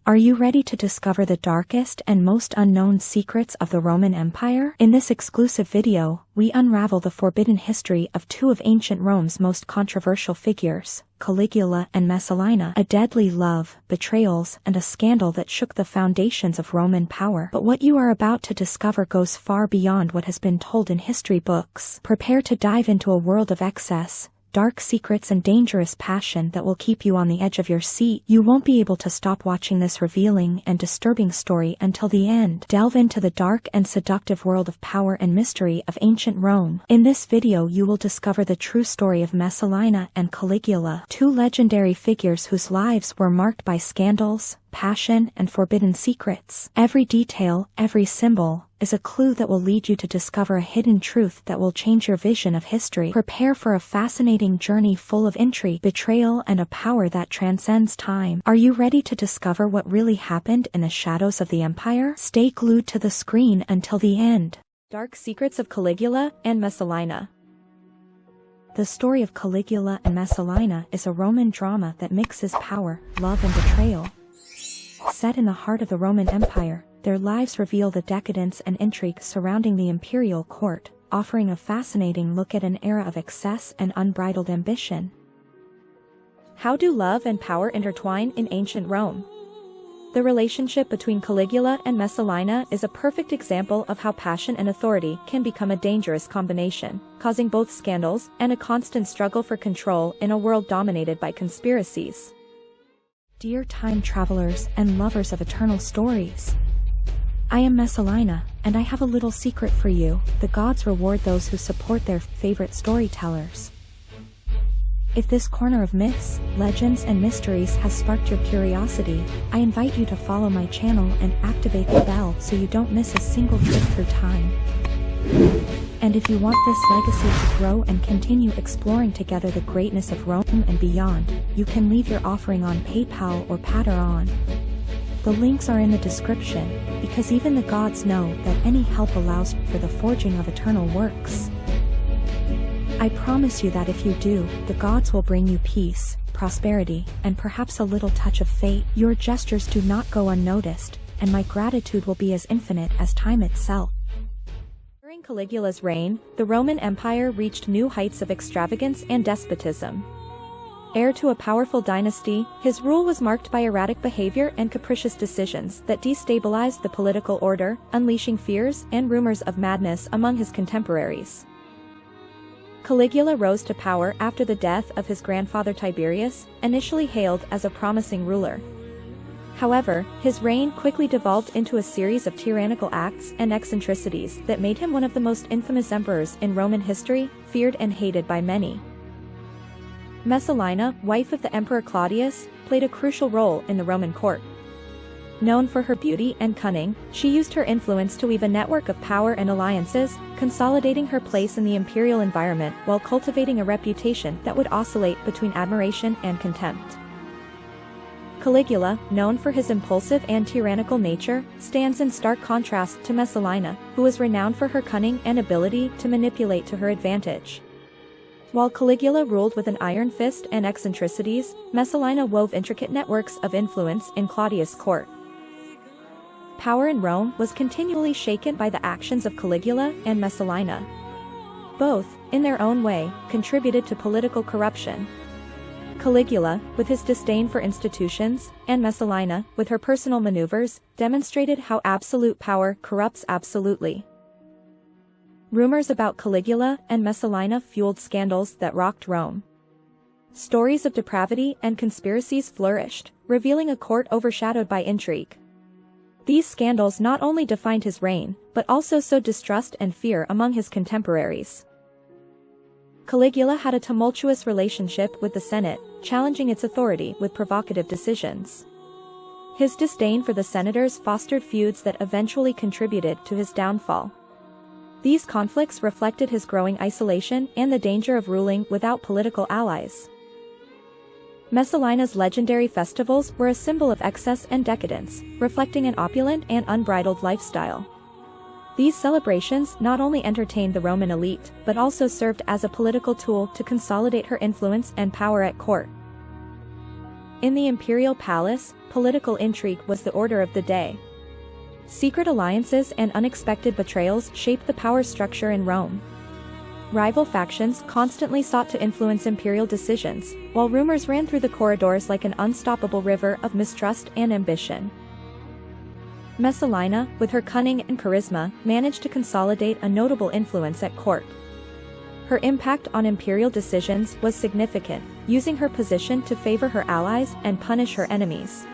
Are you ready to discover the darkest and most unknown secrets of the Roman Empire? In this exclusive video, we unravel the forbidden history of two of ancient Rome's most controversial figures, Caligula and Messalina, a deadly love, betrayals, and a scandal that shook the foundations of Roman power. But what you are about to discover goes far beyond what has been told in history books. Prepare to dive into a world of excess, dark secrets and dangerous passion that will keep you on the edge of your seat. You won't be able to stop watching this revealing and disturbing story until the end. Delve into the dark and seductive world of power and mystery of ancient Rome. In this video you will discover the true story of Messalina and Caligula, two legendary figures whose lives were marked by scandals, passion, and forbidden secrets. Every detail, every symbol, is a clue that will lead you to discover a hidden truth that will change your vision of history. Prepare for a fascinating journey full of intrigue, betrayal, and a power that transcends time. Are you ready to discover what really happened in the shadows of the empire? Stay glued to the screen until the end. Dark Secrets of Caligula and Messalina. The story of Caligula and Messalina is a Roman drama that mixes power, love, and betrayal. Set in the heart of the Roman Empire, their lives reveal the decadence and intrigue surrounding the imperial court, offering a fascinating look at an era of excess and unbridled ambition. How do love and power intertwine in ancient Rome? The relationship between Caligula and Messalina is a perfect example of how passion and authority can become a dangerous combination, causing both scandals and a constant struggle for control in a world dominated by conspiracies. Dear time travelers and lovers of eternal stories, I am Messalina, and I have a little secret for you. The gods reward those who support their favorite storytellers. If this corner of myths, legends, and mysteries has sparked your curiosity, I invite you to follow my channel and activate the bell so you don't miss a single trip through time. And if you want this legacy to grow and continue exploring together the greatness of Rome and beyond, you can leave your offering on PayPal or Patreon. The links are in the description, because even the gods know that any help allows for the forging of eternal works. I promise you that if you do, the gods will bring you peace, prosperity, and perhaps a little touch of fate. Your gestures do not go unnoticed, and my gratitude will be as infinite as time itself. During Caligula's reign, the Roman Empire reached new heights of extravagance and despotism. Heir to a powerful dynasty, his rule was marked by erratic behavior and capricious decisions that destabilized the political order, unleashing fears and rumors of madness among his contemporaries. Caligula rose to power after the death of his grandfather Tiberius, initially hailed as a promising ruler. However, his reign quickly devolved into a series of tyrannical acts and eccentricities that made him one of the most infamous emperors in Roman history, feared and hated by many. Messalina, wife of the Emperor Claudius, played a crucial role in the Roman court. Known for her beauty and cunning, she used her influence to weave a network of power and alliances, consolidating her place in the imperial environment while cultivating a reputation that would oscillate between admiration and contempt. Caligula, known for his impulsive and tyrannical nature, stands in stark contrast to Messalina, who was renowned for her cunning and ability to manipulate to her advantage. While Caligula ruled with an iron fist and eccentricities, Messalina wove intricate networks of influence in Claudius' court. Power in Rome was continually shaken by the actions of Caligula and Messalina. Both, in their own way, contributed to political corruption. Caligula, with his disdain for institutions, and Messalina, with her personal maneuvers, demonstrated how absolute power corrupts absolutely. Rumors about Caligula and Messalina fueled scandals that rocked Rome. Stories of depravity and conspiracies flourished, revealing a court overshadowed by intrigue. These scandals not only defined his reign, but also sowed distrust and fear among his contemporaries. Caligula had a tumultuous relationship with the Senate, challenging its authority with provocative decisions. His disdain for the senators fostered feuds that eventually contributed to his downfall. These conflicts reflected his growing isolation and the danger of ruling without political allies. Messalina's legendary festivals were a symbol of excess and decadence, reflecting an opulent and unbridled lifestyle. These celebrations not only entertained the Roman elite, but also served as a political tool to consolidate her influence and power at court. In the imperial palace, political intrigue was the order of the day. Secret alliances and unexpected betrayals shaped the power structure in Rome. Rival factions constantly sought to influence imperial decisions, while rumors ran through the corridors like an unstoppable river of mistrust and ambition. Messalina, with her cunning and charisma, managed to consolidate a notable influence at court. Her impact on imperial decisions was significant, using her position to favor her allies and punish her enemies.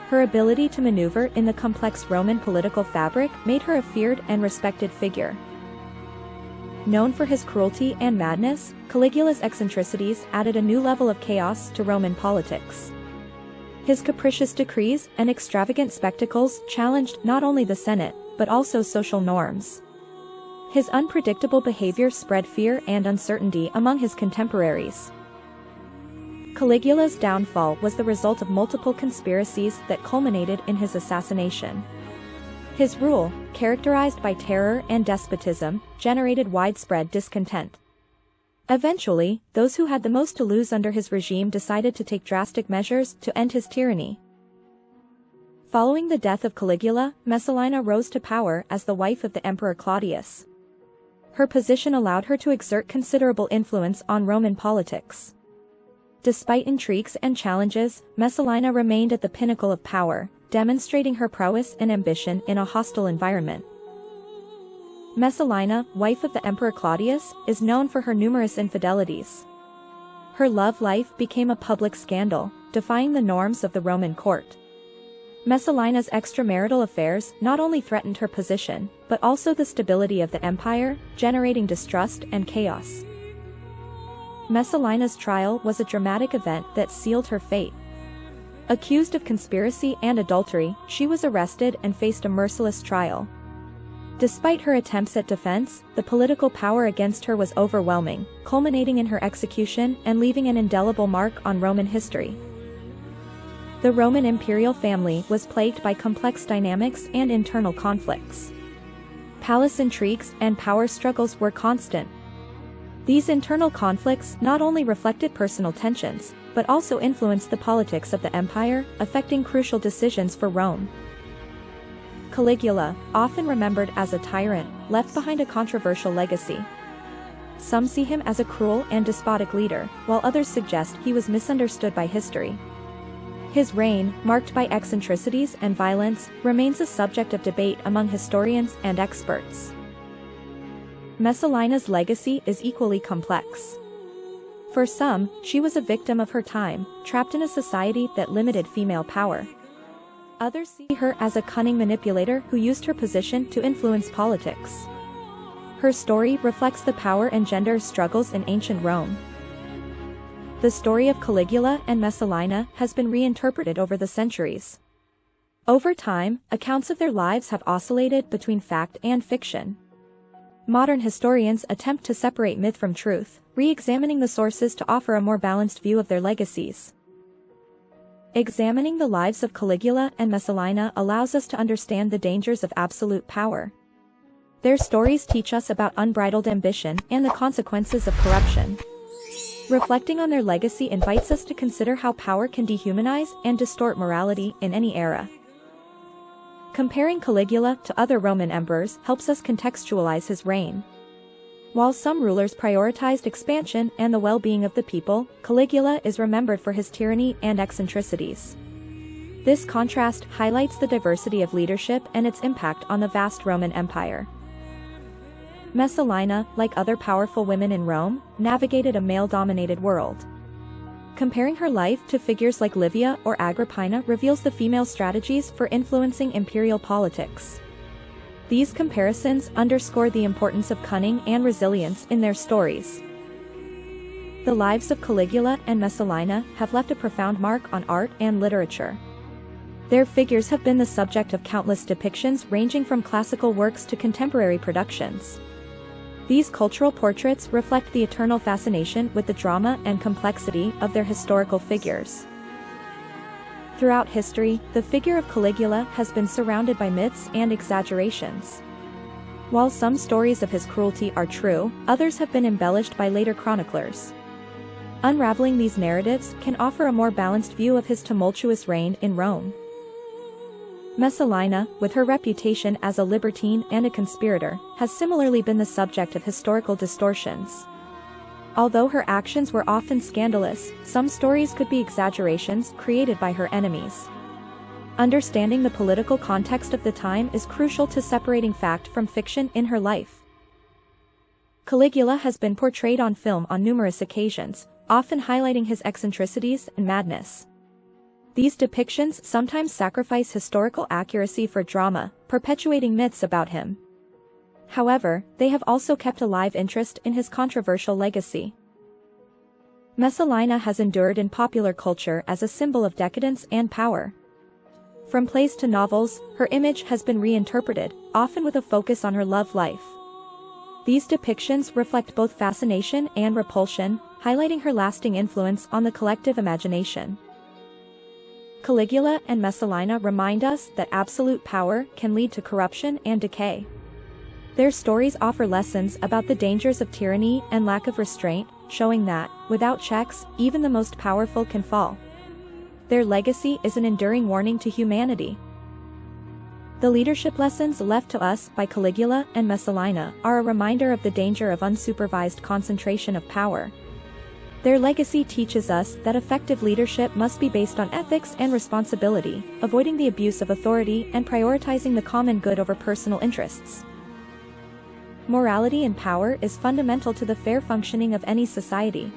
Her ability to maneuver in the complex Roman political fabric made her a feared and respected figure. Known for his cruelty and madness, Caligula's eccentricities added a new level of chaos to Roman politics. His capricious decrees and extravagant spectacles challenged not only the Senate, but also social norms. His unpredictable behavior spread fear and uncertainty among his contemporaries. Caligula's downfall was the result of multiple conspiracies that culminated in his assassination. His rule, characterized by terror and despotism, generated widespread discontent. Eventually, those who had the most to lose under his regime decided to take drastic measures to end his tyranny. Following the death of Caligula, Messalina rose to power as the wife of the Emperor Claudius. Her position allowed her to exert considerable influence on Roman politics. Despite intrigues and challenges, Messalina remained at the pinnacle of power, demonstrating her prowess and ambition in a hostile environment. Messalina, wife of the Emperor Claudius, is known for her numerous infidelities. Her love life became a public scandal, defying the norms of the Roman court. Messalina's extramarital affairs not only threatened her position, but also the stability of the empire, generating distrust and chaos. Messalina's trial was a dramatic event that sealed her fate. Accused of conspiracy and adultery, she was arrested and faced a merciless trial. Despite her attempts at defense, the political power against her was overwhelming, culminating in her execution and leaving an indelible mark on Roman history. The Roman imperial family was plagued by complex dynamics and internal conflicts. Palace intrigues and power struggles were constant. These internal conflicts not only reflected personal tensions, but also influenced the politics of the empire, affecting crucial decisions for Rome. Caligula, often remembered as a tyrant, left behind a controversial legacy. Some see him as a cruel and despotic leader, while others suggest he was misunderstood by history. His reign, marked by eccentricities and violence, remains a subject of debate among historians and experts. Messalina's legacy is equally complex. For some, she was a victim of her time, trapped in a society that limited female power. Others see her as a cunning manipulator who used her position to influence politics. Her story reflects the power and gender struggles in ancient Rome. The story of Caligula and Messalina has been reinterpreted over the centuries. Over time, accounts of their lives have oscillated between fact and fiction. Modern historians attempt to separate myth from truth, re-examining the sources to offer a more balanced view of their legacies. Examining the lives of Caligula and Messalina allows us to understand the dangers of absolute power. Their stories teach us about unbridled ambition and the consequences of corruption. Reflecting on their legacy invites us to consider how power can dehumanize and distort morality in any era. Comparing Caligula to other Roman emperors helps us contextualize his reign. While some rulers prioritized expansion and the well-being of the people, Caligula is remembered for his tyranny and eccentricities. This contrast highlights the diversity of leadership and its impact on the vast Roman Empire. Messalina, like other powerful women in Rome, navigated a male-dominated world. Comparing her life to figures like Livia or Agrippina reveals the female strategies for influencing imperial politics. These comparisons underscore the importance of cunning and resilience in their stories. The lives of Caligula and Messalina have left a profound mark on art and literature. Their figures have been the subject of countless depictions ranging from classical works to contemporary productions. These cultural portraits reflect the eternal fascination with the drama and complexity of their historical figures. Throughout history, the figure of Caligula has been surrounded by myths and exaggerations. While some stories of his cruelty are true, others have been embellished by later chroniclers. Unraveling these narratives can offer a more balanced view of his tumultuous reign in Rome. Messalina, with her reputation as a libertine and a conspirator, has similarly been the subject of historical distortions. Although her actions were often scandalous, some stories could be exaggerations created by her enemies. Understanding the political context of the time is crucial to separating fact from fiction in her life. Caligula has been portrayed on film on numerous occasions, often highlighting his eccentricities and madness. These depictions sometimes sacrifice historical accuracy for drama, perpetuating myths about him. However, they have also kept alive interest in his controversial legacy. Messalina has endured in popular culture as a symbol of decadence and power. From plays to novels, her image has been reinterpreted, often with a focus on her love life. These depictions reflect both fascination and repulsion, highlighting her lasting influence on the collective imagination. Caligula and Messalina remind us that absolute power can lead to corruption and decay. Their stories offer lessons about the dangers of tyranny and lack of restraint, showing that, without checks, even the most powerful can fall. Their legacy is an enduring warning to humanity. The leadership lessons left to us by Caligula and Messalina are a reminder of the danger of unsupervised concentration of power. Their legacy teaches us that effective leadership must be based on ethics and responsibility, avoiding the abuse of authority and prioritizing the common good over personal interests. Morality and power is fundamental to the fair functioning of any society.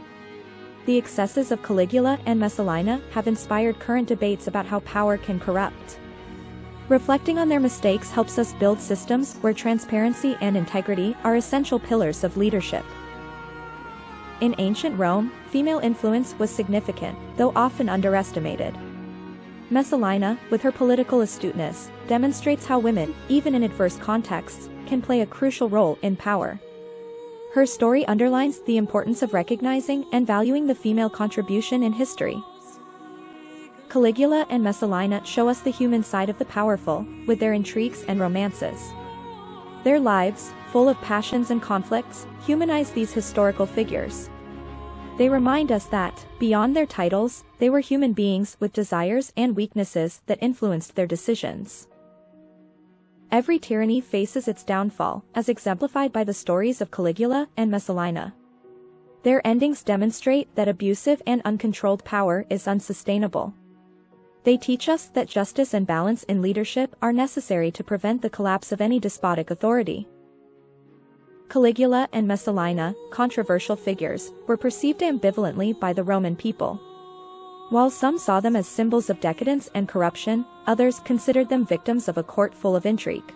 The excesses of Caligula and Messalina have inspired current debates about how power can corrupt. Reflecting on their mistakes helps us build systems where transparency and integrity are essential pillars of leadership. In ancient Rome, female influence was significant, though often underestimated. Messalina, with her political astuteness, demonstrates how women, even in adverse contexts, can play a crucial role in power. Her story underlines the importance of recognizing and valuing the female contribution in history. Caligula and Messalina show us the human side of the powerful, with their intrigues and romances. Their lives, full of passions and conflicts, humanize these historical figures. They remind us that, beyond their titles, they were human beings with desires and weaknesses that influenced their decisions. Every tyranny faces its downfall, as exemplified by the stories of Caligula and Messalina. Their endings demonstrate that abusive and uncontrolled power is unsustainable. They teach us that justice and balance in leadership are necessary to prevent the collapse of any despotic authority. Caligula and Messalina, controversial figures, were perceived ambivalently by the Roman people. While some saw them as symbols of decadence and corruption, others considered them victims of a court full of intrigue.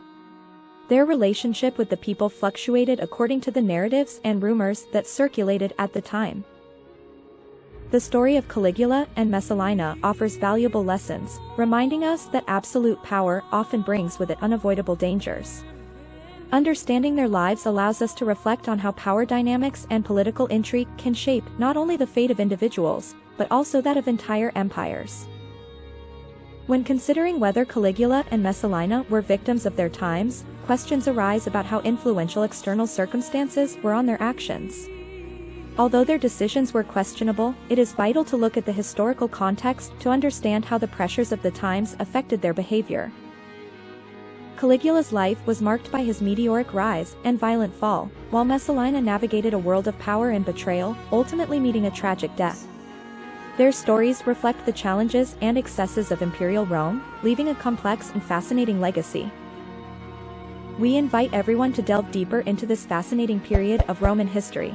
Their relationship with the people fluctuated according to the narratives and rumors that circulated at the time. The story of Caligula and Messalina offers valuable lessons, reminding us that absolute power often brings with it unavoidable dangers. Understanding their lives allows us to reflect on how power dynamics and political intrigue can shape not only the fate of individuals, but also that of entire empires. When considering whether Caligula and Messalina were victims of their times, questions arise about how influential external circumstances were on their actions. Although their decisions were questionable, it is vital to look at the historical context to understand how the pressures of the times affected their behavior. Caligula's life was marked by his meteoric rise and violent fall, while Messalina navigated a world of power and betrayal, ultimately meeting a tragic death. Their stories reflect the challenges and excesses of imperial Rome, leaving a complex and fascinating legacy. We invite everyone to delve deeper into this fascinating period of Roman history.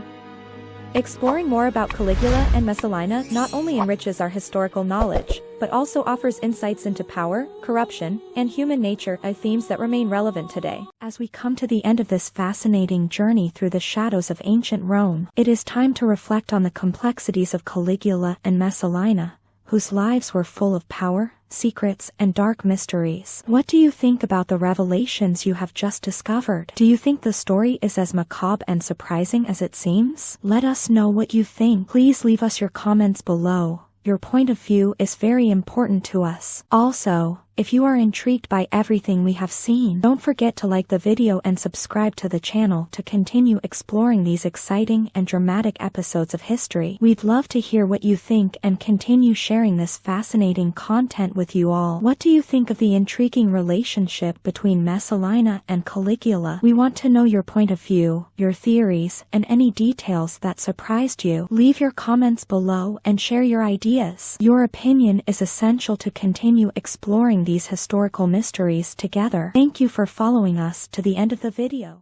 Exploring more about Caligula and Messalina not only enriches our historical knowledge, but also offers insights into power, corruption, and human nature, themes that remain relevant today. As we come to the end of this fascinating journey through the shadows of ancient Rome, it is time to reflect on the complexities of Caligula and Messalina, whose lives were full of power, secrets, and dark mysteries. What do you think about the revelations you have just discovered? Do you think the story is as macabre and surprising as it seems? Let us know what you think. Please leave us your comments below. Your point of view is very important to us. Also, If you are intrigued by everything we have seen, don't forget to like the video and subscribe to the channel to continue exploring these exciting and dramatic episodes of history. We'd love to hear what you think and continue sharing this fascinating content with you all. What do you think of the intriguing relationship between Messalina and Caligula? We want to know your point of view, your theories, and any details that surprised you. Leave your comments below and share your ideas. Your opinion is essential to continue exploring these historical mysteries together. Thank you for following us to the end of the video.